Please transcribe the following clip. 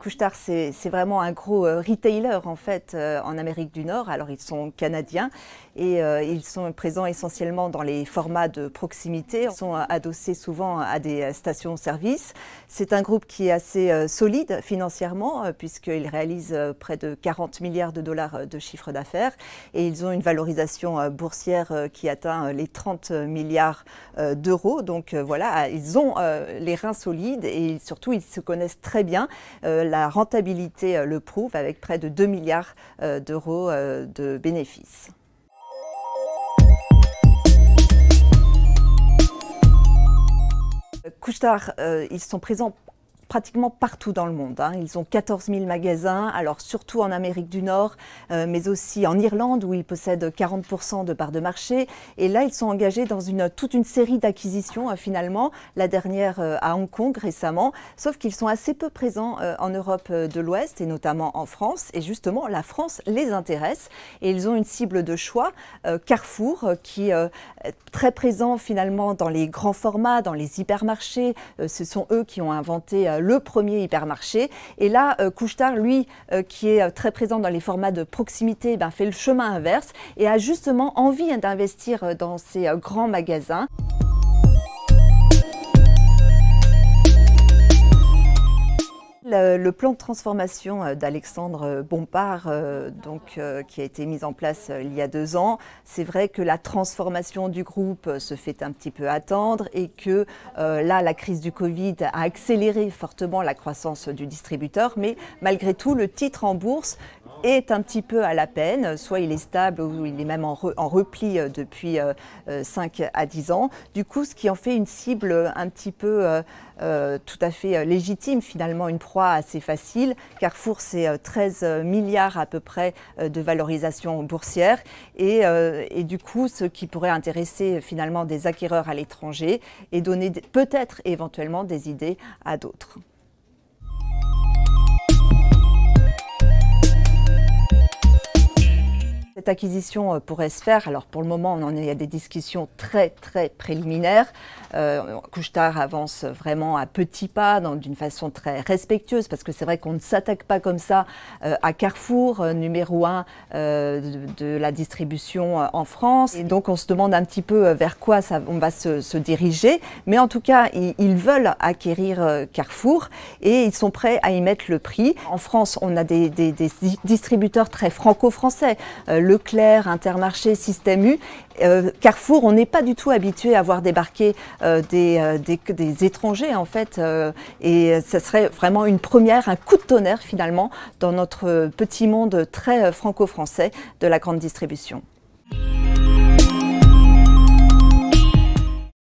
Couche-Tard, c'est vraiment un gros retailer en fait en Amérique du Nord. Alors ils sont canadiens et ils sont présents essentiellement dans les formats de proximité. Ils sont adossés souvent à des stations-service. C'est un groupe qui est assez solide financièrement puisqu'il réalise près de 40 milliards de dollars de chiffre d'affaires et ils ont une valorisation boursière qui atteint les 30 milliards d'euros. Donc voilà, ils ont les reins solides et surtout ils se connaissent très bien. La rentabilité le prouve avec près de 2 milliards d'euros de bénéfices. Couche-Tard, ils sont présents pratiquement partout dans le monde. Ils ont 14 000 magasins, alors surtout en Amérique du Nord, mais aussi en Irlande où ils possèdent 40% de parts de marché. Et là, ils sont engagés dans toute une série d'acquisitions finalement, la dernière à Hong Kong récemment, sauf qu'ils sont assez peu présents en Europe de l'Ouest et notamment en France. Et justement, la France les intéresse et ils ont une cible de choix, Carrefour, qui est très présent finalement dans les grands formats, dans les hypermarchés. Ce sont eux qui ont inventé le premier hypermarché. Et là, Couche-Tard, lui, qui est très présent dans les formats de proximité, fait le chemin inverse et a justement envie d'investir dans ces grands magasins. Le plan de transformation d'Alexandre Bompard, qui a été mis en place il y a 2 ans, c'est vrai que la transformation du groupe se fait un petit peu attendre et que là, la crise du Covid a accéléré fortement la croissance du distributeur, mais malgré tout, le titre en bourse est un petit peu à la peine, soit il est stable ou il est même en repli depuis 5 à 10 ans. Du coup, ce qui en fait une cible un petit peu tout à fait légitime, finalement une proie assez facile. Carrefour, c'est 13 milliards à peu près de valorisation boursière et du coup, ce qui pourrait intéresser finalement des acquéreurs à l'étranger et donner peut-être éventuellement des idées à d'autres. Cette acquisition pourrait se faire, alors pour le moment on en est à des discussions très préliminaires. Couche-Tard avance vraiment à petits pas, d'une façon très respectueuse, parce que c'est vrai qu'on ne s'attaque pas comme ça à Carrefour, numéro 1 de la distribution en France. Et donc on se demande un petit peu vers quoi on va se diriger, mais en tout cas ils veulent acquérir Carrefour et ils sont prêts à y mettre le prix. En France on a des distributeurs très franco-français, Leclerc, Intermarché, Système U. Carrefour, on n'est pas du tout habitué à voir débarquer des étrangers en fait, et ça serait vraiment une première, un coup de tonnerre finalement dans notre petit monde très franco-français de la grande distribution.